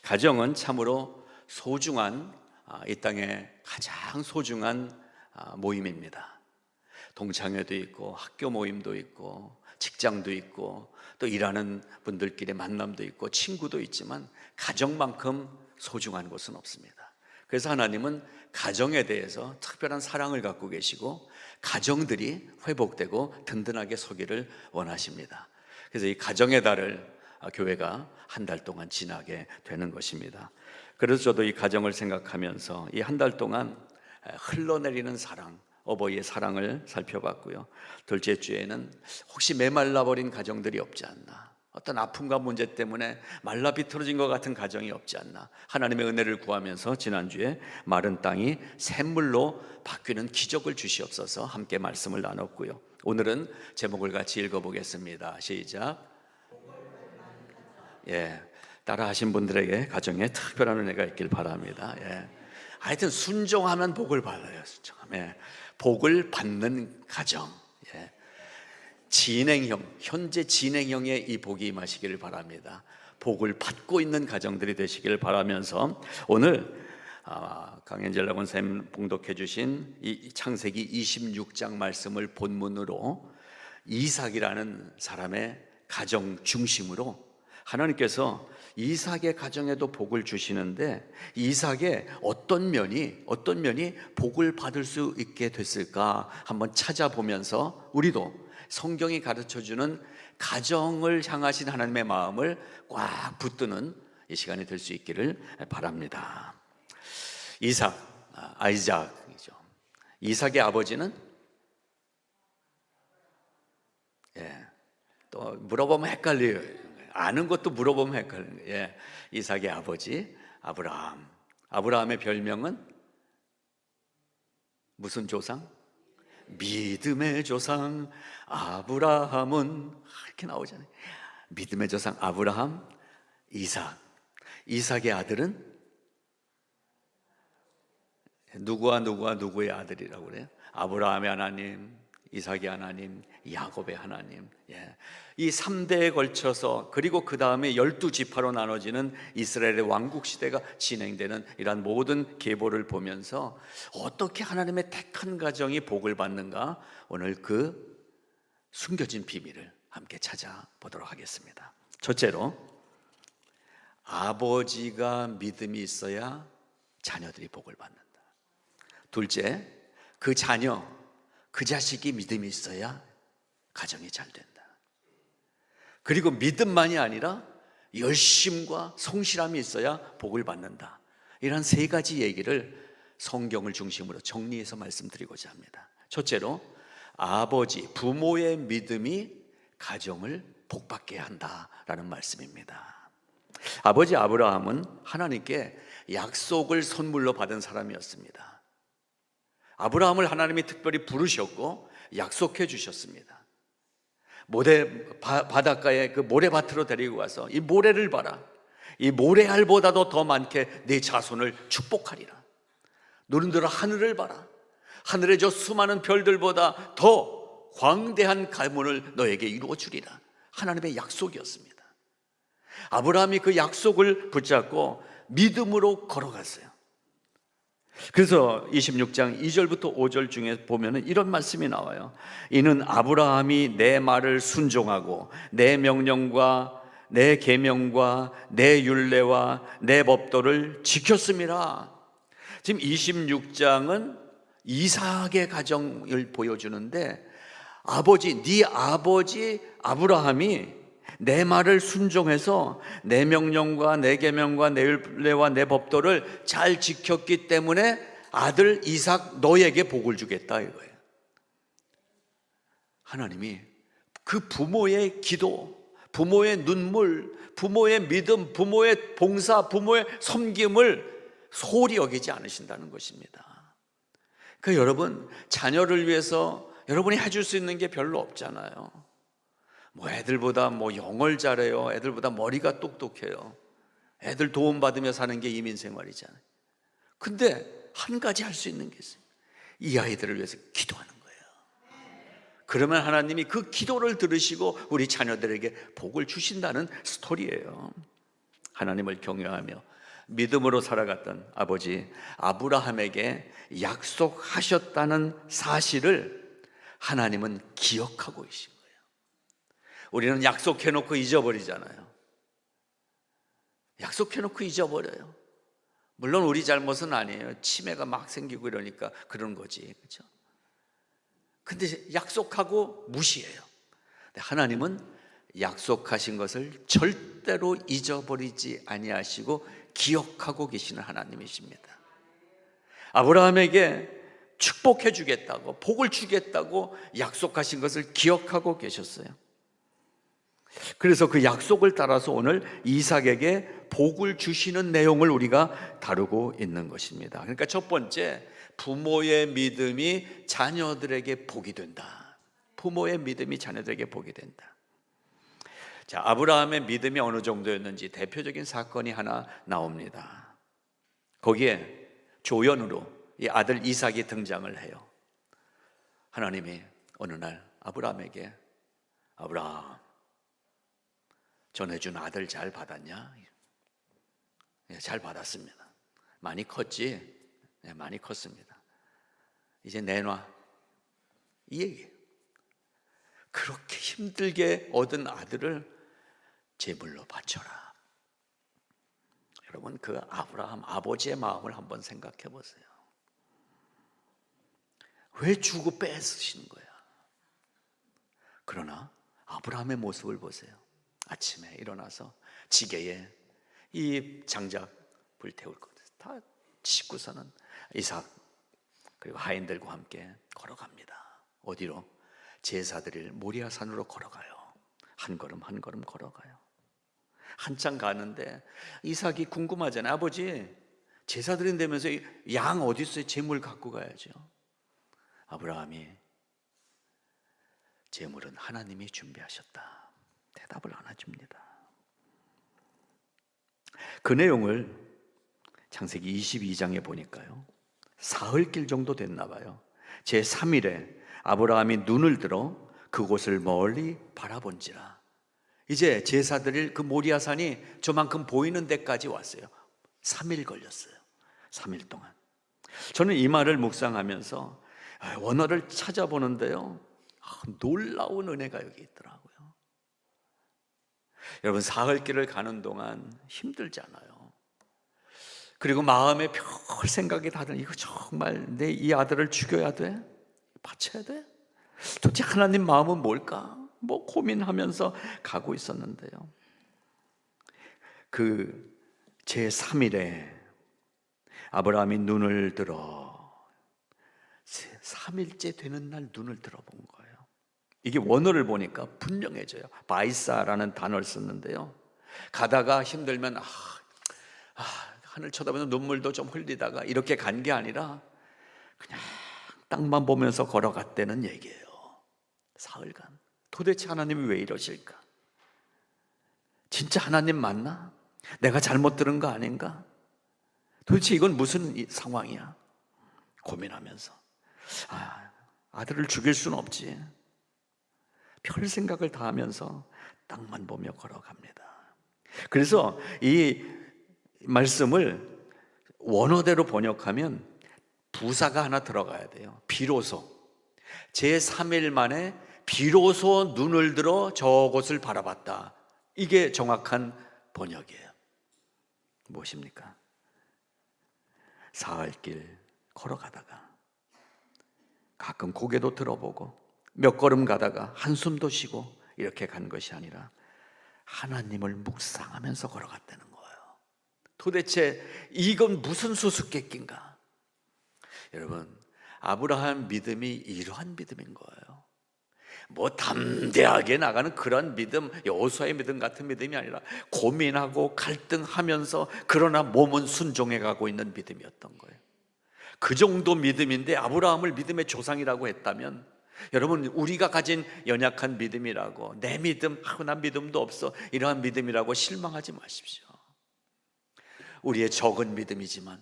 가정은 참으로 소중한 이 땅의 가장 소중한 모임입니다. 동창회도 있고 학교 모임도 있고 직장도 있고 또 일하는 분들끼리 만남도 있고 친구도 있지만 가정만큼 소중한 곳은 없습니다. 그래서 하나님은 가정에 대해서 특별한 사랑을 갖고 계시고 가정들이 회복되고 든든하게 서기를 원하십니다. 그래서 이 가정의 달을 교회가 한 달 동안 지나게 되는 것입니다. 그래서 저도 이 가정을 생각하면서 이 한 달 동안 흘러내리는 사랑, 어버이의 사랑을 살펴봤고요. 둘째 주에는 혹시 메말라버린 가정들이 없지 않나, 어떤 아픔과 문제 때문에 말라 비틀어진 것 같은 가정이 없지 않나, 하나님의 은혜를 구하면서 지난주에 마른 땅이 샘물로 바뀌는 기적을 주시옵소서 함께 말씀을 나눴고요. 오늘은 제목을 같이 읽어보겠습니다. 시작. 따라 하신 분들에게 가정에 특별한 은혜가 있길 바랍니다. 하여튼 순종하면 복을 받아요. 순종하면 복을 받는 가정, 진행형, 현재 진행형의 이 복이 임하시기를 바랍니다. 복을 받고 있는 가정들이 되시기를 바라면서 오늘 강현재 권사님 봉독해 주신 이 창세기 26장 말씀을 본문으로 이삭이라는 사람의 가정 중심으로 하나님께서 이삭의 가정에도 복을 주시는데 이삭의 어떤 면이 복을 받을 수 있게 됐을까 한번 찾아보면서 우리도 성경이 가르쳐주는 가정을 향하신 하나님의 마음을 꽉 붙드는 이 시간이 될 수 있기를 바랍니다. 아이작이죠. 이삭의 아버지는 또 물어보면 헷갈려요. 아는 것도 물어보면 헷갈리는 거예요. 이삭의 아버지 아브라함. 아브라함의 별명은 무슨 조상? 믿음의 조상 아브라함은, 이렇게 나오잖아요. 믿음의 조상 아브라함, 이삭. 이삭의 아들은 누구의 아들이라고 그래요? 아브라함의 하나님, 이삭의 하나님, 야곱의 하나님. 이 3대에 걸쳐서, 그리고 그 다음에 12지파로 나눠지는 이스라엘의 왕국 시대가 진행되는 이러한 모든 계보를 보면서 어떻게 하나님의 택한 가정이 복을 받는가, 오늘 그 숨겨진 비밀을 함께 찾아보도록 하겠습니다. 첫째로, 아버지가 믿음이 있어야 자녀들이 복을 받는다. 둘째, 그 자녀, 그 자식이 믿음이 있어야 가정이 잘 된다. 그리고 믿음만이 아니라 열심과 성실함이 있어야 복을 받는다. 이런 세 가지 얘기를 성경을 중심으로 정리해서 말씀드리고자 합니다. 첫째로, 아버지, 부모의 믿음이 가정을 복받게 한다라는 말씀입니다. 아버지 아브라함은 하나님께 약속을 선물로 받은 사람이었습니다. 아브라함을 하나님이 특별히 부르셨고 약속해 주셨습니다. 바닷가에 그 모래밭으로 데리고 가서 이 모래를 봐라, 이 모래알보다도 더 많게 네 자손을 축복하리라. 너희들 하늘을 봐라, 하늘의 저 수많은 별들보다 더 광대한 가문을 너에게 이루어 주리라. 하나님의 약속이었습니다. 아브라함이 그 약속을 붙잡고 믿음으로 걸어갔어요. 그래서 26장 2절부터 5절 중에 보면 이런 말씀이 나와요. 이는 아브라함이 내 말을 순종하고 내 명령과 내 계명과 내 율례와 내 법도를 지켰음이라. 지금 26장은 이삭의 가정을 보여주는데 네 아버지 아브라함이 내 말을 순종해서 내 명령과 내 계명과 내 율례와 내 법도를 잘 지켰기 때문에 아들 이삭 너에게 복을 주겠다 이거예요. 하나님이 그 부모의 기도, 부모의 눈물, 부모의 믿음, 부모의 봉사, 부모의 섬김을 소홀히 여기지 않으신다는 것입니다. 그러니까 여러분, 자녀를 위해서 여러분이 해줄 수 있는 게 별로 없잖아요. 애들보다 영어를 잘해요, 애들보다 머리가 똑똑해요, 애들 도움받으며 사는 게 이민생활이잖아요. 근데 한 가지 할 수 있는 게 있어요. 이 아이들을 위해서 기도하는 거예요. 그러면 하나님이 그 기도를 들으시고 우리 자녀들에게 복을 주신다는 스토리예요. 하나님을 경외하며 믿음으로 살아갔던 아버지 아브라함에게 약속하셨다는 사실을 하나님은 기억하고 계신 거예요. 우리는 약속해놓고 잊어버리잖아요. 약속해놓고 잊어버려요. 물론 우리 잘못은 아니에요. 치매가 막 생기고 이러니까 그런 거지, 그렇죠? 근데 약속하고 무시해요. 근데 하나님은 약속하신 것을 절대로 잊어버리지 아니하시고 기억하고 계시는 하나님이십니다. 아브라함에게 축복해 주겠다고, 복을 주겠다고 약속하신 것을 기억하고 계셨어요. 그래서 그 약속을 따라서 오늘 이삭에게 복을 주시는 내용을 우리가 다루고 있는 것입니다. 그러니까 첫 번째, 부모의 믿음이 자녀들에게 복이 된다. 부모의 믿음이 자녀들에게 복이 된다. 자, 아브라함의 믿음이 어느 정도였는지 대표적인 사건이 하나 나옵니다. 거기에 조연으로 이 아들 이삭이 등장을 해요. 하나님이 어느 날 아브라함에게, 아브라함, 전해준 아들 잘 받았냐? 예, 잘 받았습니다. 많이 컸지? 네, 많이 컸습니다. 이제 내놔. 이 얘기예요. 그렇게 힘들게 얻은 아들을 제물로 바쳐라. 여러분, 그 아브라함 아버지의 마음을 한번 생각해 보세요. 왜 주고 뺏으시는 거야? 그러나 아브라함의 모습을 보세요. 아침에 일어나서 지게에 이 장작 불태울 것 다 싣고서는 이삭 그리고 하인들과 함께 걸어갑니다. 어디로? 제사 드릴 모리아산으로 걸어가요. 한 걸음 한 걸음 걸어가요. 한참 가는데 이삭이 궁금하잖아요. 아버지, 제사 드린다면서 양 어디 있어요? 제물 갖고 가야죠. 아브라함이 제물은 하나님이 준비하셨다. 대답을 안 해줍니다. 그 내용을 창세기 22장에 보니까요, 사흘길 정도 됐나 봐요. 제3일에 아브라함이 눈을 들어 그곳을 멀리 바라본지라. 이제 제사 드릴 그 모리아산이 저만큼 보이는 데까지 왔어요. 3일 걸렸어요. 3일 동안. 저는 이 말을 묵상하면서 원어를 찾아보는데요, 놀라운 은혜가 여기 있더라고요. 여러분, 사흘길을 가는 동안 힘들잖아요. 그리고 마음에 별 생각이 다 드는, 이거 정말 내 이 아들을 죽여야 돼? 바쳐야 돼? 도대체 하나님 마음은 뭘까? 뭐 고민하면서 가고 있었는데요, 그 제3일에 아브라함이 눈을 들어 3일째 되는 날 눈을 들어본 거예요. 이게 원어를 보니까 분명해져요. 바이사라는 단어를 썼는데요, 가다가 힘들면 하늘 쳐다보면 눈물도 좀 흘리다가 이렇게 간 게 아니라 그냥 땅만 보면서 걸어갔다는 얘기예요. 사흘간. 도대체 하나님이 왜 이러실까? 진짜 하나님 맞나? 내가 잘못 들은 거 아닌가? 도대체 이건 무슨 상황이야? 고민하면서 아들을 죽일 수는 없지. 별 생각을 다 하면서 땅만 보며 걸어갑니다. 그래서 이 말씀을 원어대로 번역하면 부사가 하나 들어가야 돼요. 비로소. 제3일 만에 비로소 눈을 들어 저곳을 바라봤다. 이게 정확한 번역이에요. 무엇입니까? 사흘길 걸어가다가 가끔 고개도 들어보고 몇 걸음 가다가 한숨도 쉬고 이렇게 간 것이 아니라 하나님을 묵상하면서 걸어갔다는 거예요. 도대체 이건 무슨 수수께끼인가? 여러분, 아브라함 믿음이 이러한 믿음인 거예요. 뭐 담대하게 나가는 그런 믿음, 여호수아의 믿음 같은 믿음이 아니라 고민하고 갈등하면서 그러나 몸은 순종해 가고 있는 믿음이었던 거예요. 그 정도 믿음인데 아브라함을 믿음의 조상이라고 했다면, 여러분, 우리가 가진 연약한 믿음이라고, 내 믿음, 난 믿음도 없어, 이러한 믿음이라고 실망하지 마십시오. 우리의 적은 믿음이지만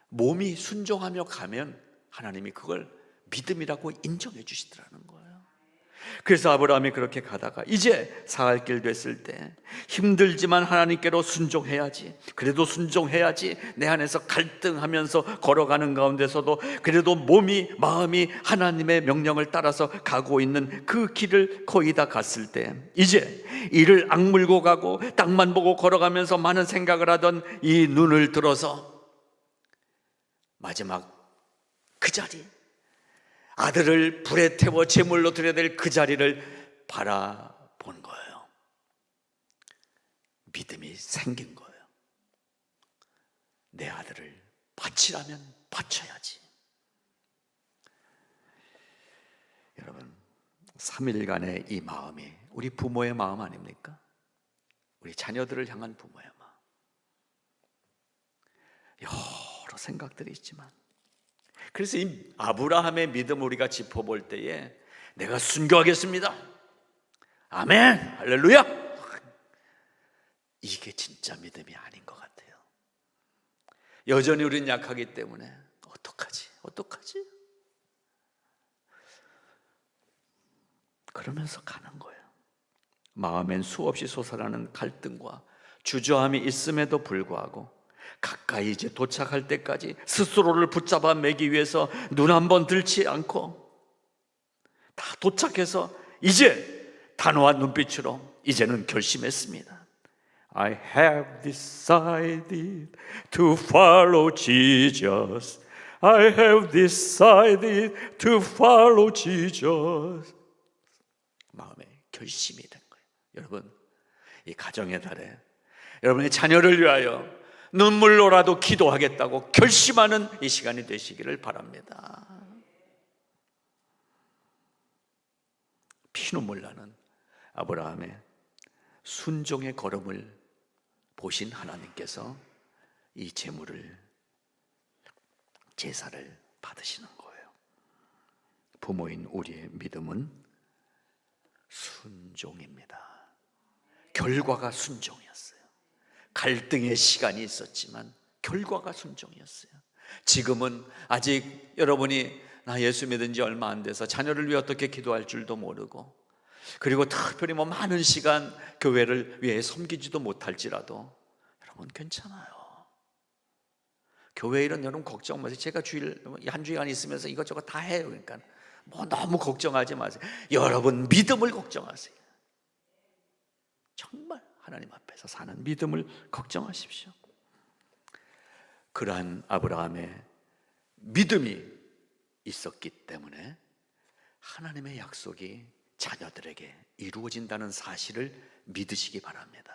몸이 순종하며 가면 하나님이 그걸 믿음이라고 인정해 주시더라는 거예요. 그래서 아브라함이 그렇게 가다가 이제 사할 길 됐을 때 힘들지만 하나님께로 순종해야지, 그래도 순종해야지, 내 안에서 갈등하면서 걸어가는 가운데서도 그래도 몸이 마음이 하나님의 명령을 따라서 가고 있는 그 길을 거의 다 갔을 때 이제 이를 악물고 가고 땅만 보고 걸어가면서 많은 생각을 하던 이 눈을 들어서 마지막 그 자리, 아들을 불에 태워 제물로 드려야 될 그 자리를 바라본 거예요. 믿음이 생긴 거예요. 내 아들을 바치라면 바쳐야지. 여러분, 3일간의 이 마음이 우리 부모의 마음 아닙니까? 우리 자녀들을 향한 부모의 마음. 여러 생각들이 있지만, 그래서 이 아브라함의 믿음을 우리가 짚어볼 때에 내가 순교하겠습니다, 아멘, 할렐루야, 이게 진짜 믿음이 아닌 것 같아요. 여전히 우리는 약하기 때문에 어떡하지? 그러면서 가는 거예요. 마음엔 수없이 솟아나는 갈등과 주저함이 있음에도 불구하고 가까이 이제 도착할 때까지 스스로를 붙잡아 매기 위해서 눈 한 번 들지 않고 다 도착해서 이제 단호한 눈빛으로 이제는 결심했습니다. I have decided to follow Jesus. I have decided to follow Jesus. 마음에 결심이 된 거예요. 여러분, 이 가정의 달에 여러분의 자녀를 위하여 눈물로라도 기도하겠다고 결심하는 이 시간이 되시기를 바랍니다. 피눈물 나는 아브라함의 순종의 걸음을 보신 하나님께서 이 제물을, 제사를 받으시는 거예요. 부모인 우리의 믿음은 순종입니다. 결과가 순종이었어요. 갈등의 시간이 있었지만 결과가 순종이었어요. 지금은 아직 여러분이 나 예수 믿은 지 얼마 안 돼서 자녀를 위해 어떻게 기도할 줄도 모르고, 그리고 특별히 많은 시간 교회를 위해 섬기지도 못할지라도 여러분 괜찮아요. 교회 일은 여러분 걱정 마세요. 제가 한 주간 있으면서 이것저것 다 해요. 그러니까 너무 걱정하지 마세요. 여러분 믿음을 걱정하세요. 정말 하나님 앞에서 사는 믿음을 걱정하십시오. 그러한 아브라함의 믿음이 있었기 때문에 하나님의 약속이 자녀들에게 이루어진다는 사실을 믿으시기 바랍니다.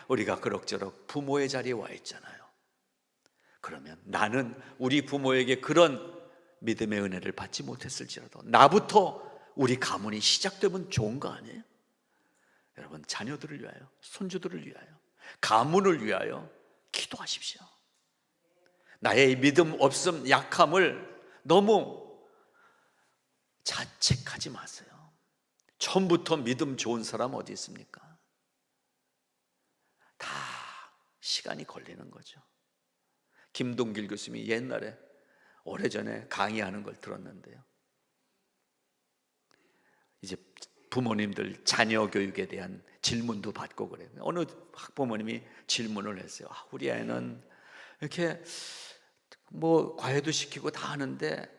우리가 그럭저럭 부모의 자리에 와 있잖아요. 그러면 나는 우리 부모에게 그런 믿음의 은혜를 받지 못했을지라도 나부터 우리 가문이 시작되면 좋은 거 아니에요? 여러분, 자녀들을 위하여, 손주들을 위하여, 가문을 위하여 기도하십시오. 나의 믿음 없음, 약함을 너무 자책하지 마세요. 처음부터 믿음 좋은 사람 어디 있습니까? 다 시간이 걸리는 거죠. 김동길 교수님이 옛날에 오래전에 강의하는 걸 들었는데요, 이제 부모님들 자녀 교육에 대한 질문도 받고 그래요. 어느 학부모님이 질문을 했어요. 우리 애는 이렇게 과외도 시키고 다 하는데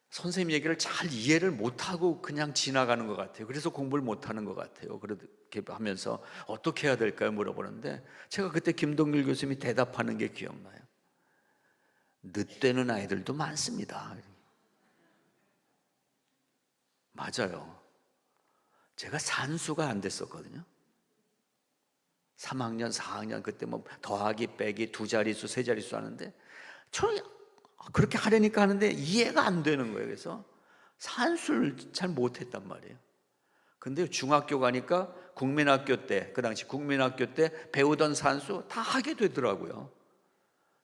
선생님 얘기를 잘 이해를 못하고 그냥 지나가는 것 같아요. 그래서 공부를 못하는 것 같아요. 그렇게 하면서 어떻게 해야 될까요? 물어보는데 제가 그때 김동길 교수님이 대답하는 게 기억나요. 늦되는 아이들도 많습니다. 맞아요. 제가 산수가 안 됐었거든요. 3학년, 4학년 그때 더하기, 빼기, 두 자릿수, 세 자릿수 하는데 저는 그렇게 하려니까 하는데 이해가 안 되는 거예요. 그래서 산수를 잘 못했단 말이에요. 근데 중학교 가니까 국민학교 때, 그 당시 국민학교 때 배우던 산수 다 하게 되더라고요.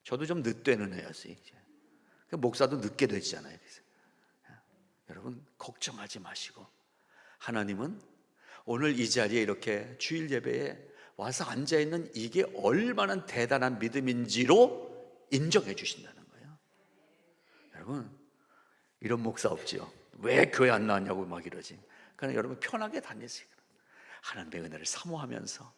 저도 좀 늦되는 애였어요. 이제 목사도 늦게 되잖아요. 그래서 여러분 걱정하지 마시고, 하나님은 오늘 이 자리에 이렇게 주일 예배에 와서 앉아있는 이게 얼마나 대단한 믿음인지로 인정해 주신다는 거예요. 여러분, 이런 목사 없지요? 왜 교회 안 나왔냐고 막 이러지. 그러나 여러분 편하게 다니세요. 하나님의 은혜를 사모하면서.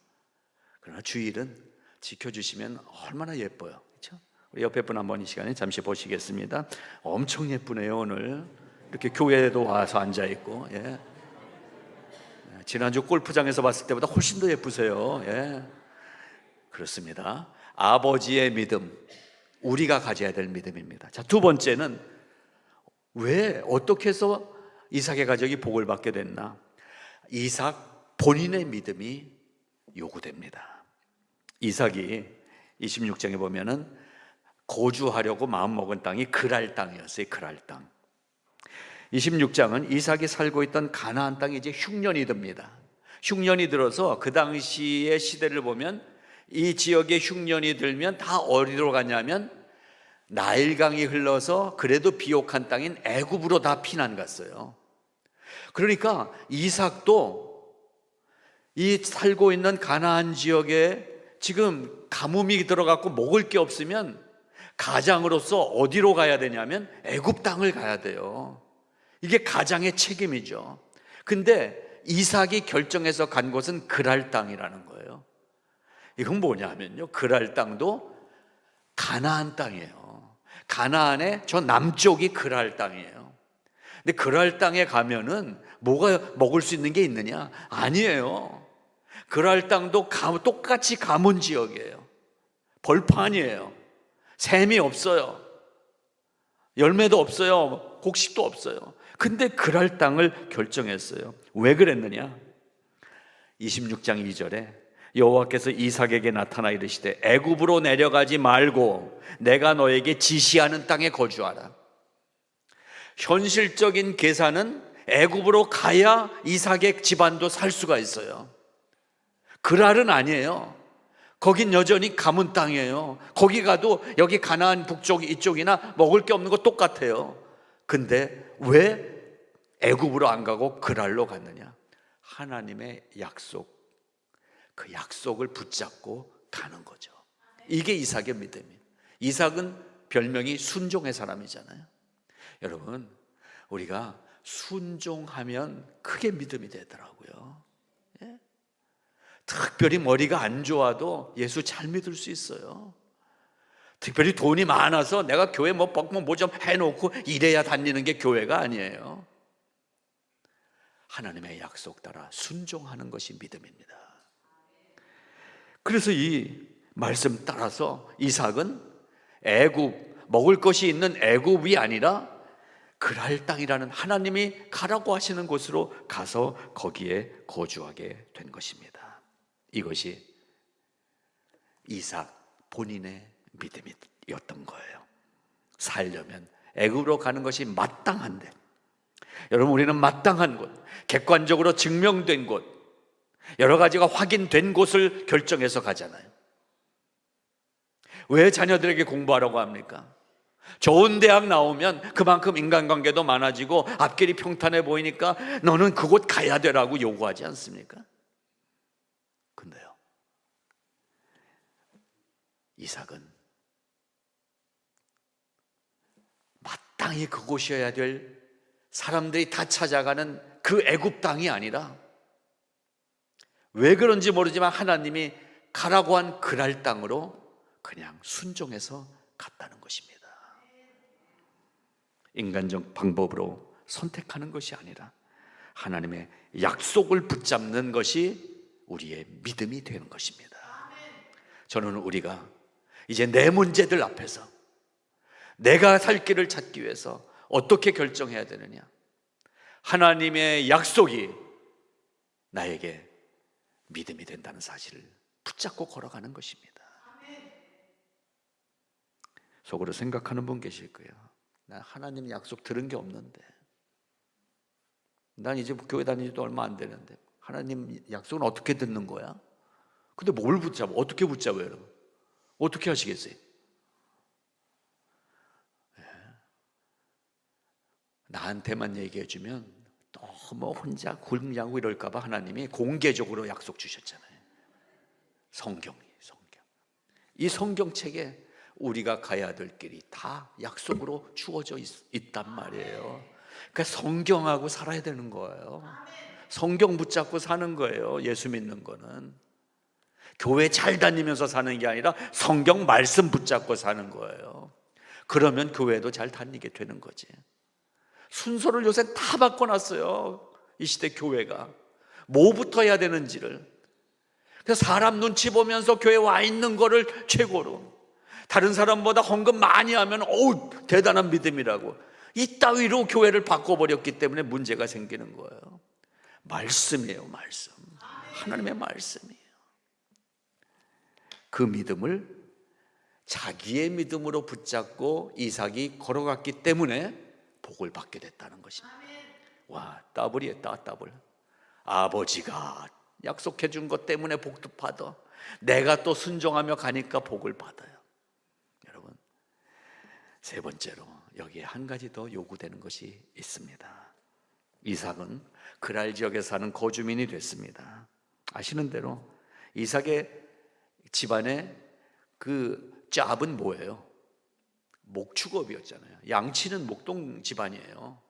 그러나 주일은 지켜주시면 얼마나 예뻐요, 그렇죠? 우리 옆에 분 한번 이 시간에 잠시 보시겠습니다. 엄청 예쁘네요. 오늘 이렇게 교회에도 와서 앉아 있고, 예. 지난주 골프장에서 봤을 때보다 훨씬 더 예쁘세요. 예. 그렇습니다. 아버지의 믿음, 우리가 가져야 될 믿음입니다. 자, 두 번째는 왜 어떻게 해서 이삭의 가족이 복을 받게 됐나? 이삭 본인의 믿음이 요구됩니다. 이삭이 26장에 보면은 거주하려고 마음먹은 땅이 그랄 땅이었어요. 그랄 땅. 26장은 이삭이 살고 있던 가나안 땅이 이제 흉년이 듭니다. 흉년이 들어서 그 당시의 시대를 보면 이 지역에 흉년이 들면 다 어디로 가냐면 나일강이 흘러서 그래도 비옥한 땅인 애굽으로 다 피난 갔어요. 그러니까 이삭도 이 살고 있는 가나안 지역에 지금 가뭄이 들어갔고 먹을 게 없으면 가장으로서 어디로 가야 되냐면 애굽 땅을 가야 돼요. 이게 가장의 책임이죠. 근데 이삭이 결정해서 간 곳은 그랄 땅이라는 거예요. 이건 뭐냐면요, 그랄 땅도 가나안 땅이에요. 가나안의 저 남쪽이 그랄 땅이에요. 근데 그랄 땅에 가면은 뭐가 먹을 수 있는 게 있느냐? 아니에요. 그랄 땅도 똑같이 가문 지역이에요. 벌판이에요. 샘이 없어요. 열매도 없어요. 곡식도 없어요. 근데 그랄 땅을 결정했어요. 왜 그랬느냐? 26장 2절에 여호와께서 이삭에게 나타나 이르시되 애굽으로 내려가지 말고 내가 너에게 지시하는 땅에 거주하라. 현실적인 계산은 애굽으로 가야 이삭의 집안도 살 수가 있어요. 그랄은 아니에요. 거긴 여전히 가문 땅이에요. 거기 가도 여기 가나안 북쪽 이쪽이나 먹을 게 없는 거 똑같아요. 근데 왜 애굽으로 안 가고 그랄로 갔느냐? 하나님의 약속, 그 약속을 붙잡고 가는 거죠. 이게 이삭의 믿음이에요. 이삭은 별명이 순종의 사람이잖아요. 여러분, 우리가 순종하면 크게 믿음이 되더라고요. 예? 특별히 머리가 안 좋아도 예수 잘 믿을 수 있어요. 특별히 돈이 많아서 내가 교회 뭐 좀 해놓고 이래야 다니는 게 교회가 아니에요. 하나님의 약속 따라 순종하는 것이 믿음입니다. 그래서 이 말씀 따라서 이삭은 애굽, 먹을 것이 있는 애굽이 아니라 그랄 땅이라는 하나님이 가라고 하시는 곳으로 가서 거기에 거주하게 된 것입니다. 이것이 이삭 본인의 믿음이었던 거예요. 살려면 애굽으로 가는 것이 마땅한데, 여러분, 우리는 마땅한 곳, 객관적으로 증명된 곳, 여러 가지가 확인된 곳을 결정해서 가잖아요. 왜 자녀들에게 공부하라고 합니까? 좋은 대학 나오면 그만큼 인간관계도 많아지고 앞길이 평탄해 보이니까 너는 그곳 가야 되라고 요구하지 않습니까? 근데요, 이삭은 마땅히 그곳이어야 될, 사람들이 다 찾아가는 그 애굽 땅이 아니라 왜 그런지 모르지만 하나님이 가라고 한 그랄 땅으로 그냥 순종해서 갔다는 것입니다. 인간적 방법으로 선택하는 것이 아니라 하나님의 약속을 붙잡는 것이 우리의 믿음이 되는 것입니다. 저는 우리가 이제 내 문제들 앞에서 내가 살 길을 찾기 위해서 어떻게 결정해야 되느냐? 하나님의 약속이 나에게 믿음이 된다는 사실을 붙잡고 걸어가는 것입니다. 속으로 생각하는 분 계실 거예요. 난 하나님 약속 들은 게 없는데, 난 이제 교회 다닌 지도 얼마 안 되는데 하나님 약속은 어떻게 듣는 거야? 근데 뭘 붙잡아? 어떻게 붙잡아요, 여러분? 어떻게 하시겠어요? 나한테만 얘기해주면 너무 혼자 굴냐고 이럴까봐 하나님이 공개적으로 약속 주셨잖아요. 성경. 이 성경책에 우리가 가야 될 길이 다 약속으로 주어져 있단 말이에요. 그러니까 성경하고 살아야 되는 거예요. 성경 붙잡고 사는 거예요. 예수 믿는 거는 교회 잘 다니면서 사는 게 아니라 성경 말씀 붙잡고 사는 거예요. 그러면 교회도 잘 다니게 되는 거지. 순서를 요새 다 바꿔놨어요. 이 시대 교회가 뭐부터 해야 되는지를. 그래서 사람 눈치 보면서 교회 와 있는 거를 최고로, 다른 사람보다 헌금 많이 하면 어우 대단한 믿음이라고, 이따위로 교회를 바꿔버렸기 때문에 문제가 생기는 거예요. 말씀이에요. 말씀, 하나님의 말씀이에요. 그 믿음을 자기의 믿음으로 붙잡고 이삭이 걸어갔기 때문에 복을 받게 됐다는 것입니다. 와, 더블이에요. 더블. 아버지가 약속해 준 것 때문에 복도 받아, 내가 또 순종하며 가니까 복을 받아요. 여러분, 세 번째로 여기에 한 가지 더 요구되는 것이 있습니다. 이삭은 그랄 지역에 사는 거주민이 됐습니다. 아시는 대로 이삭의 집안의 그 짭은 뭐예요? 목축업이었잖아요. 양치는 목동 집안이에요.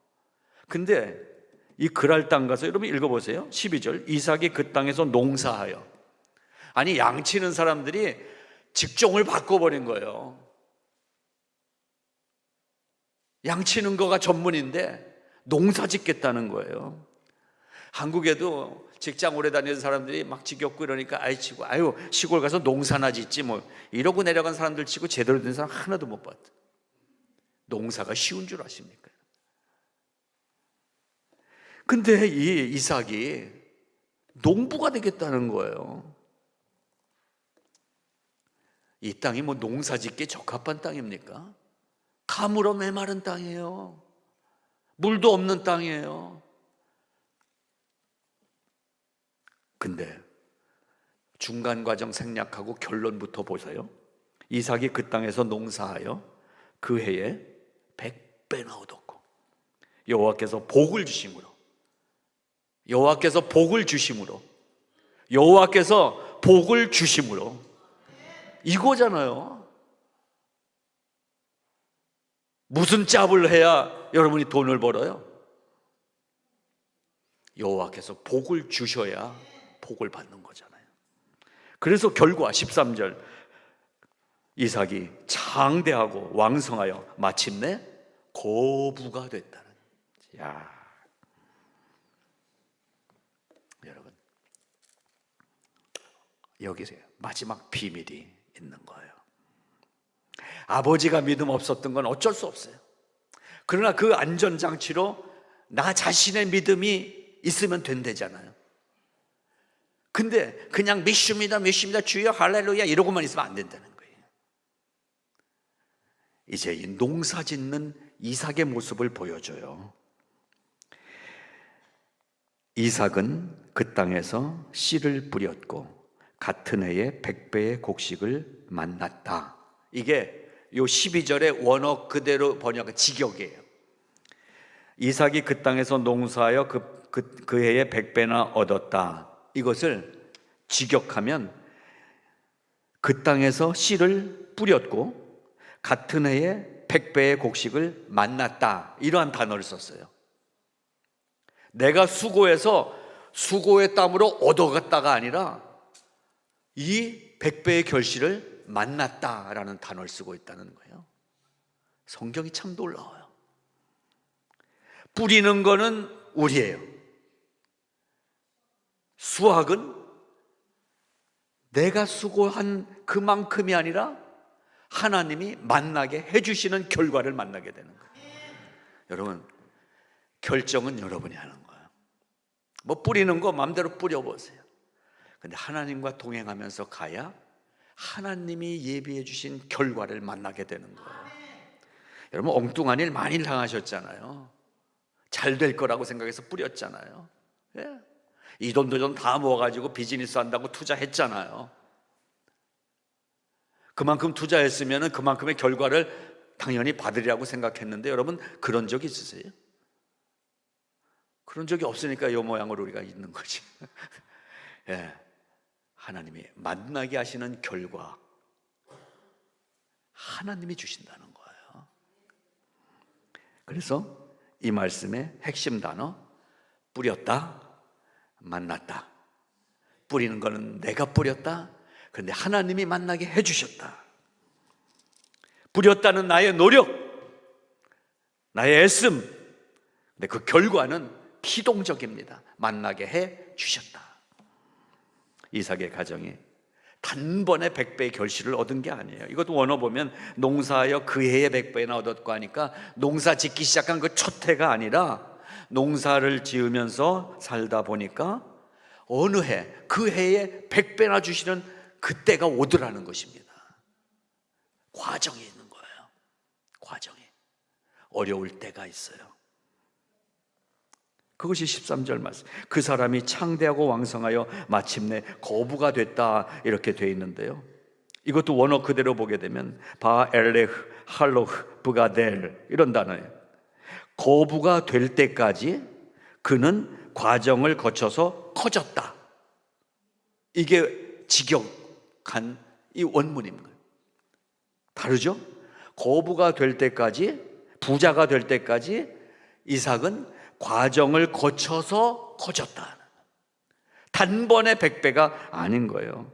근데 이 그랄 땅 가서 여러분 읽어보세요. 12절, 이삭이 그 땅에서 농사하여. 아니, 양치는 사람들이 직종을 바꿔버린 거예요. 양치는 거가 전문인데 농사 짓겠다는 거예요. 한국에도 직장 오래 다니는 사람들이 막 지겹고 이러니까 아이 치고, 아유 시골 가서 농사나 짓지 뭐 이러고 내려간 사람들 치고 제대로 된 사람 하나도 못 봤다. 농사가 쉬운 줄 아십니까? 근데 이 이삭이 농부가 되겠다는 거예요. 이 땅이 뭐 농사 짓기에 적합한 땅입니까? 가물어 메마른 땅이에요. 물도 없는 땅이에요. 근데 중간 과정 생략하고 결론부터 보세요. 이삭이 그 땅에서 농사하여 그 해에 100배나 얻었고 여호와께서 복을 주심으로, 여호와께서 복을 주심으로, 여호와께서 복을 주심으로, 이거잖아요. 무슨 짭을 해야 여러분이 돈을 벌어요? 여호와께서 복을 주셔야 복을 받는 거잖아요. 그래서 결과 13절, 이삭이 장대하고 왕성하여 마침내 거부가 됐다는. 야, 여러분, 여기서 마지막 비밀이 있는 거예요. 아버지가 믿음 없었던 건 어쩔 수 없어요. 그러나 그 안전장치로 나 자신의 믿음이 있으면 된대잖아요. 근데 그냥 믿습니다, 믿습니다, 주여 할렐루야 이러고만 있으면 안 된다는 거예요. 이제 이 농사 짓는 이삭의 모습을 보여줘요. 이삭은 그 땅에서 씨를 뿌렸고 같은 해에 100배의 곡식을 만났다. 이게 요 12절의 원어 그대로 번역은 직역이에요. 이삭이 그 땅에서 농사하여 그 해에 100배나 얻었다. 이것을 직역하면 그 땅에서 씨를 뿌렸고 같은 해에 100배의 곡식을 만났다, 이러한 단어를 썼어요. 내가 수고해서 수고의 땀으로 얻어갔다가 아니라 이 100배의 결실을 만났다라는 단어를 쓰고 있다는 거예요. 성경이 참 놀라워요. 뿌리는 거는 우리예요. 수확은 내가 수고한 그만큼이 아니라 하나님이 만나게 해주시는 결과를 만나게 되는 거예요. 여러분, 결정은 여러분이 하는 거예요. 뭐 뿌리는 거 마음대로 뿌려보세요. 근데 하나님과 동행하면서 가야 하나님이 예비해 주신 결과를 만나게 되는 거예요. 여러분, 엉뚱한 일 많이 당하셨잖아요. 잘 될 거라고 생각해서 뿌렸잖아요. 예? 이 돈 저 돈 다 모아가지고 비즈니스 한다고 투자했잖아요. 그만큼 투자했으면 그만큼의 결과를 당연히 받으리라고 생각했는데, 여러분 그런 적 있으세요? 그런 적이 없으니까 이 모양으로 우리가 있는 거지. 예. 하나님이 만나게 하시는 결과, 하나님이 주신다는 거예요. 그래서 이 말씀의 핵심 단어, 뿌렸다, 만났다. 뿌리는 거는 내가 뿌렸다. 그런데 하나님이 만나게 해주셨다. 뿌렸다는 나의 노력, 나의 애씀, 근데 그 결과는 피동적입니다. 만나게 해주셨다. 이삭의 가정이 단번에 100배의 결실을 얻은 게 아니에요. 이것도 원어 보면 농사하여 그 해에 100배나 얻었고 하니까 농사 짓기 시작한 그 첫 해가 아니라 농사를 지으면서 살다 보니까 어느 해, 그 해에 100배나 주시는 그때가 오더라는 것입니다. 과정이 있는 거예요. 과정이. 어려울 때가 있어요. 그것이 13절 말씀. 그 사람이 창대하고 왕성하여 마침내 거부가 됐다, 이렇게 되어 있는데요, 이것도 원어 그대로 보게 되면 바엘레흐 할로흐 브가델 이런 단어예요. 거부가 될 때까지 그는 과정을 거쳐서 커졌다. 이게 직역한 이 원문입니다. 다르죠? 거부가 될 때까지, 부자가 될 때까지 이삭은 과정을 거쳐서 커졌다. 단번에 100배가 아닌 거예요.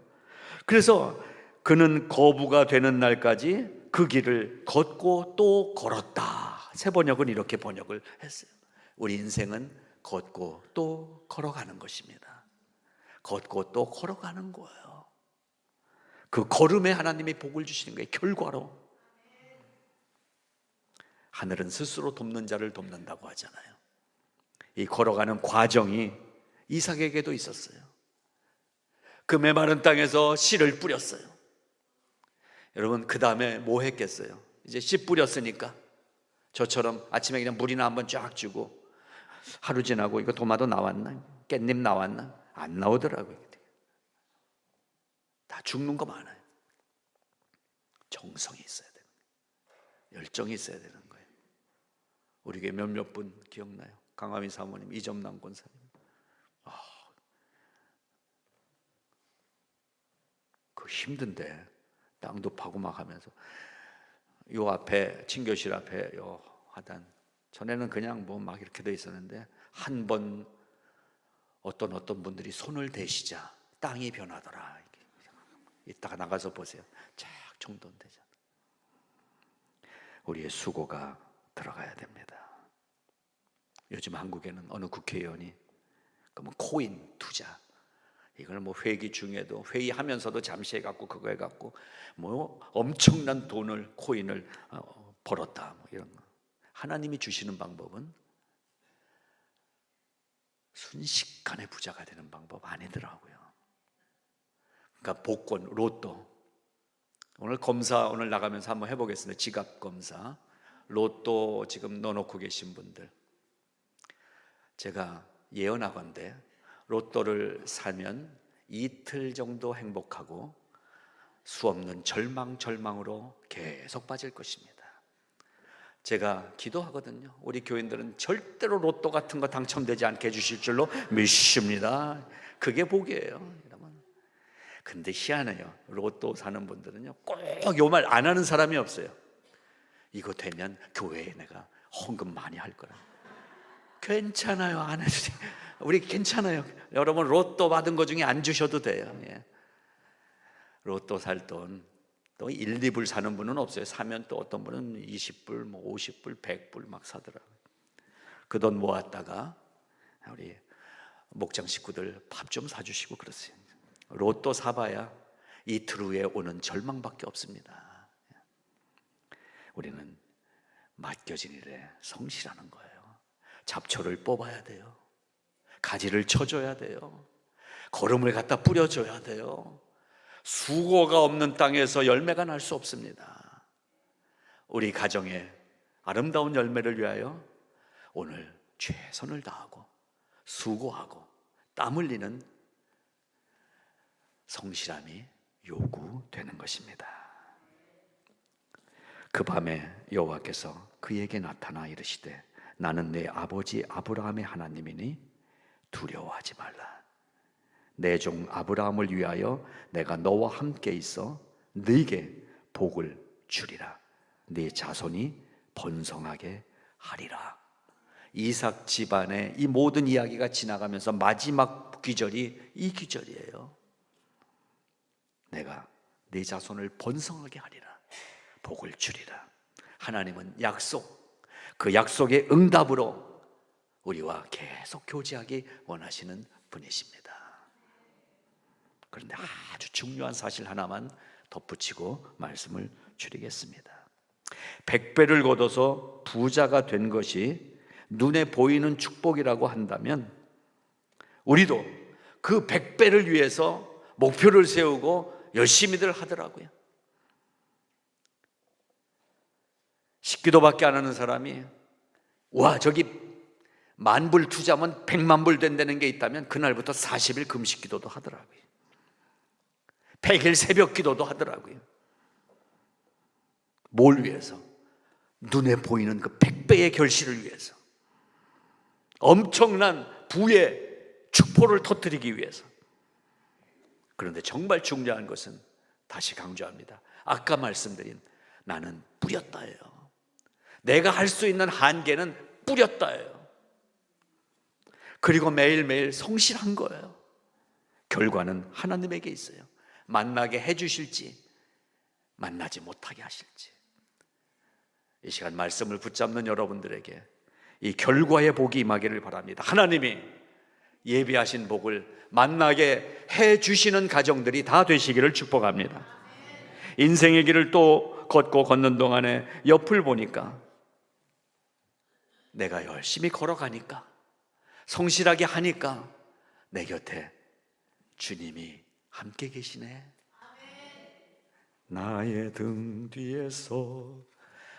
그래서 그는 거부가 되는 날까지 그 길을 걷고 또 걸었다. 새 번역은 이렇게 번역을 했어요. 우리 인생은 걷고 또 걸어가는 것입니다. 걷고 또 걸어가는 거예요. 그 걸음에 하나님이 복을 주시는 거예요. 결과로. 하늘은 스스로 돕는 자를 돕는다고 하잖아요. 이 걸어가는 과정이 이삭에게도 있었어요. 그 메마른 땅에서 씨를 뿌렸어요. 여러분, 그 다음에 뭐 했겠어요? 이제 씨 뿌렸으니까 저처럼 아침에 그냥 물이나 한번 쫙 주고 하루 지나고 이거 도마도 나왔나? 깻잎 나왔나? 안 나오더라고요. 다 죽는 거 많아요. 정성이 있어야 돼요. 열정이 있어야 되는 거예요. 우리 교회 몇몇 분 기억나요? 강하민 사모님, 이점남 권사님. 그 힘든데 땅도 파고 막 하면서 요 앞에 친교실 앞에 요 하단, 전에는 그냥 뭐 막 이렇게 돼 있었는데 한 번 어떤 분들이 손을 대시자 땅이 변하더라. 이따가 나가서 보세요. 쫙 정돈되잖아. 우리의 수고가 들어가야 됩니다. 요즘 한국에는 어느 국회의원이 그러면 코인 투자, 이걸 뭐 회기 중에도 회의하면서도 잠시 해갖고 그거 해갖고 뭐 엄청난 돈을, 코인을 벌었다, 뭐 이런 거. 하나님이 주시는 방법은 순식간에 부자가 되는 방법 아니더라고요. 그러니까 복권, 로또, 오늘 검사 오늘 나가면서 한번 해보겠습니다. 지갑 검사, 로또 지금 넣어놓고 계신 분들, 제가 예언하건대 로또를 사면 이틀 정도 행복하고 수없는 절망으로 계속 빠질 것입니다. 제가 기도하거든요. 우리 교인들은 절대로 로또 같은 거 당첨되지 않게 해주실 줄로 믿습니다. 그게 복이에요, 여러분. 근데 희한해요. 로또 사는 분들은요, 꼭 요 말 안 하는 사람이 없어요. 이거 되면 교회에 내가 헌금 많이 할 거라. 괜찮아요, 안 해도 돼요. 우리 괜찮아요. 여러분, 로또 받은 거 중에 안 주셔도 돼요. 예. 로또 살 돈 또 1, 2불 사는 분은 없어요. 사면 또 어떤 분은 20불, 뭐 50불, 100불 막 사더라고요. 그 돈 모았다가 우리 목장 식구들 밥 좀 사주시고 그러세요. 로또 사봐야 이틀 후에 오는 절망밖에 없습니다. 우리는 맡겨진 일에 성실하는 거예요. 잡초를 뽑아야 돼요. 가지를 쳐줘야 돼요. 거름을 갖다 뿌려줘야 돼요. 수고가 없는 땅에서 열매가 날 수 없습니다. 우리 가정의 아름다운 열매를 위하여 오늘 최선을 다하고 수고하고 땀 흘리는 성실함이 요구되는 것입니다. 그 밤에 여호와께서 그에게 나타나 이르시되 나는 내 아버지 아브라함의 하나님이니 두려워하지 말라. 내 종 아브라함을 위하여 내가 너와 함께 있어 네게 복을 주리라. 네 자손이 번성하게 하리라. 이삭 집안의 이 모든 이야기가 지나가면서 마지막 귀절이 이 귀절이에요. 내가 네 자손을 번성하게 하리라, 복을 주리라. 하나님은 약속, 그 약속의 응답으로 우리와 계속 교제하기 원하시는 분이십니다. 그런데 아주 중요한 사실 하나만 덧붙이고 말씀을 줄이겠습니다. 100배를 거둬서 부자가 된 것이 눈에 보이는 축복이라고 한다면 우리도 그 100배를 위해서 목표를 세우고 열심히들 하더라고요. 10기도밖에 안 하는 사람이 와, 저기 10,000불 투자하면 100만 불 된다는 게 있다면 그날부터 40일 금식기도도 하더라고요. 100일 새벽기도도 하더라고요. 뭘 위해서? 눈에 보이는 그 100배의 결실을 위해서, 엄청난 부의 축포를 터뜨리기 위해서. 그런데 정말 중요한 것은, 다시 강조합니다, 아까 말씀드린 나는 뿌렸다예요. 내가 할 수 있는 한계는 뿌렸다예요. 그리고 매일매일 성실한 거예요. 결과는 하나님에게 있어요. 만나게 해주실지 만나지 못하게 하실지. 이 시간 말씀을 붙잡는 여러분들에게 이 결과의 복이 임하기를 바랍니다. 하나님이 예비하신 복을 만나게 해주시는 가정들이 다 되시기를 축복합니다. 인생의 길을 또 걷는 동안에 옆을 보니까 내가 열심히 걸어가니까, 성실하게 하니까 내 곁에 주님이 함께 계시네. 나의 등 뒤에서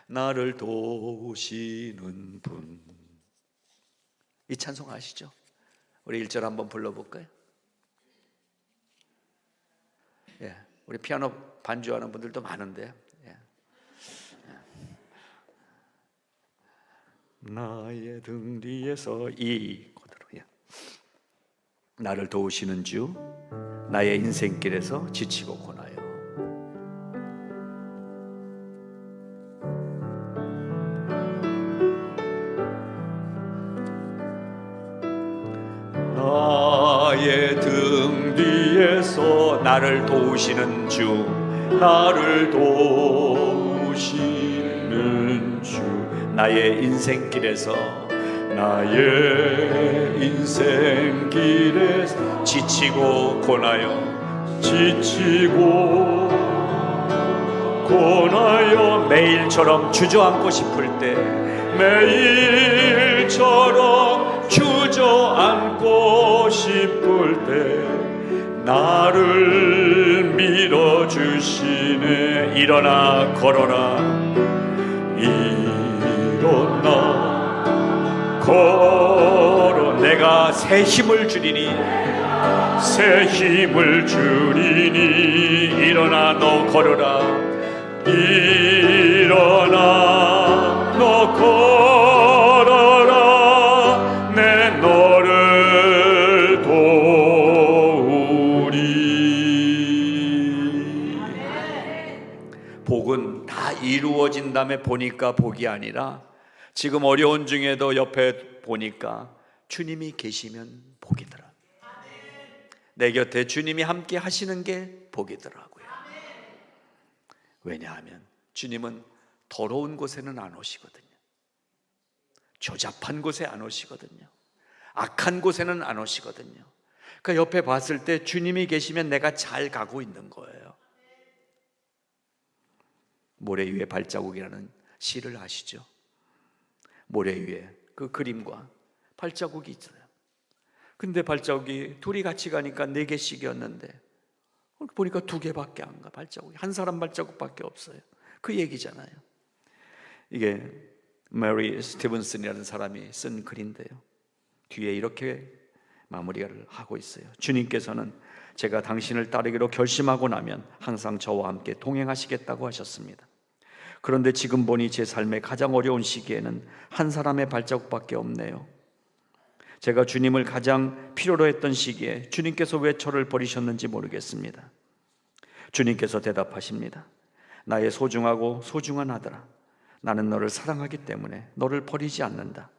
나를 도우시는 분. 이 찬송 아시죠? 우리 1절 한번 불러볼까요? 예, 우리 피아노 반주하는 분들도 많은데, 예. 나의 등 뒤에서 이 그대로, 예. 나를 도우시는 주, 나의 인생길에서 지치고 고나요. 나의 등 뒤에서 나를 도우시는 주, 나를 도우시는 주, 나의 인생길에서, 나의 인생길에서 지치고 고나요, 지치고 고나요. 매일처럼 주저앉고 싶을 때, 매일처럼 주저앉고 싶을 때 나를 밀어주시네. 일어나 걸어라, 일어나 걸어. 내가 새 힘을 주리니, 새 힘을 주리니. 일어나 너 걸어라, 일어나 너 걸어라. 내 너를 도우리. 복은 다 이루어진 다음에 보니까 복이 아니라, 지금 어려운 중에도 옆에 보니까 주님이 계시면 복이더라. 내 곁에 주님이 함께 하시는 게 복이더라고요. 왜냐하면 주님은 더러운 곳에는 안 오시거든요. 조잡한 곳에 안 오시거든요. 악한 곳에는 안 오시거든요. 그러니까 옆에 봤을 때 주님이 계시면 내가 잘 가고 있는 거예요. 모래 위에 발자국이라는 시를 아시죠? 모래 위에 그 그림과 발자국이 있어요. 근데 발자국이 둘이 같이 가니까 4개씩이었는데 보니까 2개밖에 안 가. 발자국이 한 사람 발자국밖에 없어요. 그 얘기잖아요. 이게 메리 스티븐슨이라는 사람이 쓴 글인데요, 뒤에 이렇게 마무리를 하고 있어요. 주님께서는 제가 당신을 따르기로 결심하고 나면 항상 저와 함께 동행하시겠다고 하셨습니다. 그런데 지금 보니 제 삶의 가장 어려운 시기에는 한 사람의 발자국밖에 없네요. 제가 주님을 가장 필요로 했던 시기에 주님께서 왜 저를 버리셨는지 모르겠습니다. 주님께서 대답하십니다. 나의 소중하고 소중한 아들아, 나는 너를 사랑하기 때문에 너를 버리지 않는다.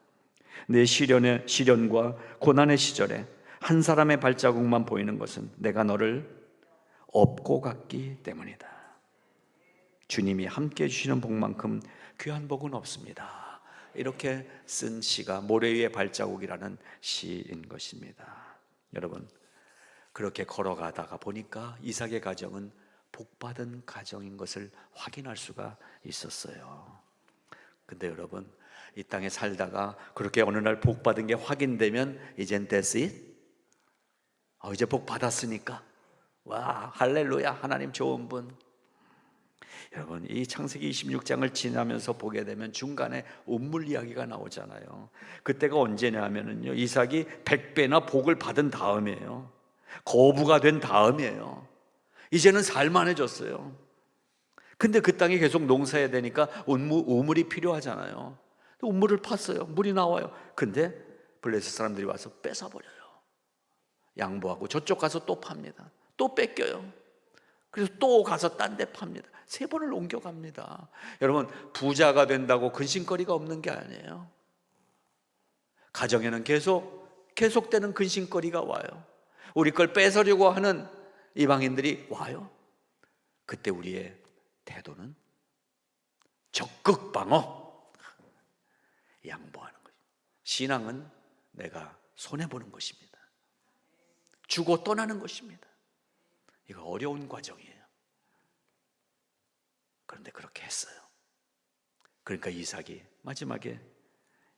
내 시련과 고난의 시절에 한 사람의 발자국만 보이는 것은 내가 너를 업고 갔기 때문이다. 주님이 함께 해주시는 복만큼 귀한 복은 없습니다. 이렇게 쓴 시가 모래 위의 발자국이라는 시인 것입니다. 여러분, 그렇게 걸어가다가 보니까 이삭의 가정은 복받은 가정인 것을 확인할 수가 있었어요. 근데 여러분, 이 땅에 살다가 그렇게 어느 날 복받은 게 확인되면 이젠 that's it? 이제 복 받았으니까 와 할렐루야, 하나님 좋은 분. 여러분, 이 창세기 26장을 지나면서 보게 되면 중간에 운물 이야기가 나오잖아요. 그때가 언제냐 하면은요, 이삭이 100배나 복을 받은 다음이에요. 거부가 된 다음이에요. 이제는 살만해졌어요. 근데 그 땅에 계속 농사해야 되니까 우물이 필요하잖아요. 우물을 팠어요. 물이 나와요. 근데 블레셋 사람들이 와서 뺏어버려요. 양보하고 저쪽 가서 또 팝니다. 또 뺏겨요. 그래서 또 가서 딴 데 팝니다. 3번을 옮겨갑니다. 여러분, 부자가 된다고 근심거리가 없는 게 아니에요. 가정에는 계속되는 근심거리가 와요. 우리 걸 뺏으려고 하는 이방인들이 와요. 그때 우리의 태도는 적극 방어, 양보하는 거예요. 신앙은 내가 손해보는 것입니다. 주고 떠나는 것입니다. 이거 어려운 과정이에요. 그런데 그렇게 했어요. 그러니까 이삭이 마지막에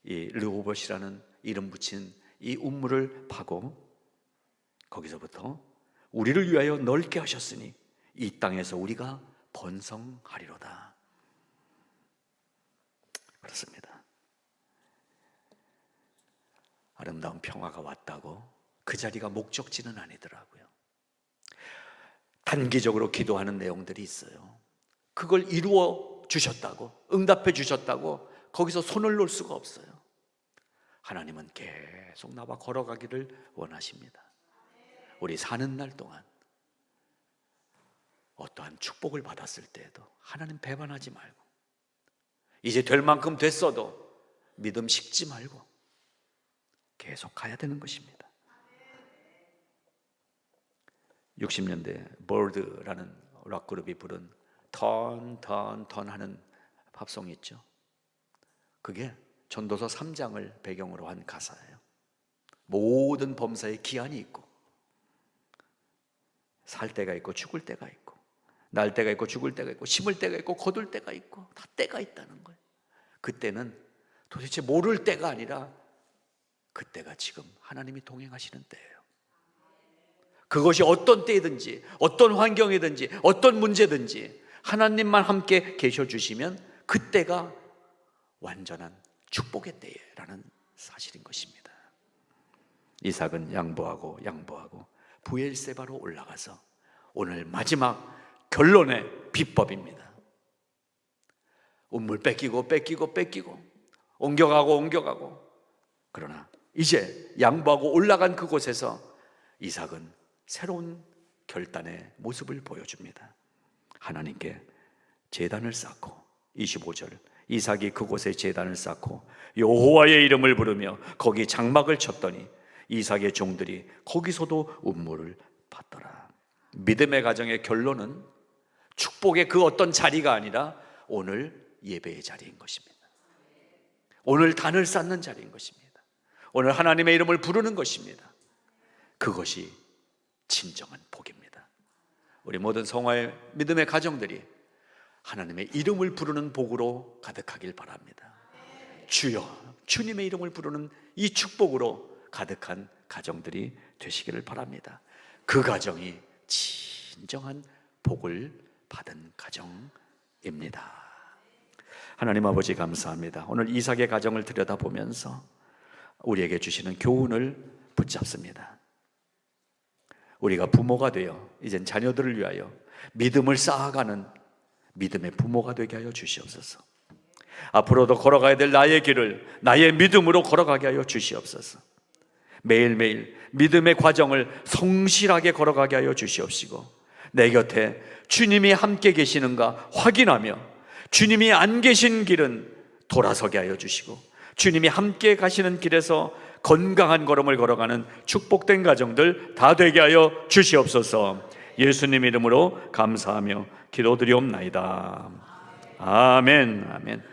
이 르호봇이라는 이름 붙인 이 우물을 파고 거기서부터 우리를 위하여 넓게 하셨으니 이 땅에서 우리가 번성하리로다. 그렇습니다. 아름다운 평화가 왔다고 그 자리가 목적지는 아니더라고요. 단기적으로 기도하는 내용들이 있어요. 그걸 이루어 주셨다고, 응답해 주셨다고 거기서 손을 놓을 수가 없어요. 하나님은 계속 나와 걸어가기를 원하십니다. 우리 사는 날 동안 어떠한 축복을 받았을 때에도 하나님 배반하지 말고, 이제 될 만큼 됐어도 믿음 식지 말고 계속 가야 되는 것입니다. 60년대 버드라는 락그룹이 부른 턴 하는 팝송이 있죠. 그게 전도서 3장을 배경으로 한 가사예요. 모든 범사에 기한이 있고, 살 때가 있고 죽을 때가 있고, 날 때가 있고 죽을 때가 있고, 심을 때가 있고 거둘 때가 있고, 다 때가 있다는 거예요. 그때는 도대체 모를 때가 아니라 그때가 지금 하나님이 동행하시는 때예요. 그것이 어떤 때이든지 어떤 환경이든지 어떤 문제든지 하나님만 함께 계셔주시면 그때가 완전한 축복의 때라는 사실인 것입니다. 이삭은 양보하고 부엘세바로 올라가서 오늘 마지막 결론의 비법입니다. 우물 뺏기고 옮겨가고, 그러나 이제 양보하고 올라간 그곳에서 이삭은 새로운 결단의 모습을 보여줍니다. 하나님께 제단을 쌓고, 25절, 이삭이 그곳에 제단을 쌓고 여호와의 이름을 부르며 거기 장막을 쳤더니 이삭의 종들이 거기서도 운물을 받더라. 믿음의 가정의 결론은 축복의 그 어떤 자리가 아니라 오늘 예배의 자리인 것입니다. 오늘 단을 쌓는 자리인 것입니다. 오늘 하나님의 이름을 부르는 것입니다. 그것이 진정한 복입니다. 우리 모든 성화의 믿음의 가정들이 하나님의 이름을 부르는 복으로 가득하길 바랍니다. 주여, 주님의 이름을 부르는 이 축복으로 가득한 가정들이 되시기를 바랍니다. 그 가정이 진정한 복을 받은 가정입니다. 하나님 아버지 감사합니다. 오늘 이삭의 가정을 들여다보면서 우리에게 주시는 교훈을 붙잡습니다. 우리가 부모가 되어 이젠 자녀들을 위하여 믿음을 쌓아가는 믿음의 부모가 되게 하여 주시옵소서. 앞으로도 걸어가야 될 나의 길을 나의 믿음으로 걸어가게 하여 주시옵소서. 매일매일 믿음의 과정을 성실하게 걸어가게 하여 주시옵시고, 내 곁에 주님이 함께 계시는가 확인하며 주님이 안 계신 길은 돌아서게 하여 주시고, 주님이 함께 가시는 길에서 건강한 걸음을 걸어가는 축복된 가정들 다 되게 하여 주시옵소서. 예수님 이름으로 감사하며 기도드리옵나이다. 아멘. 아멘.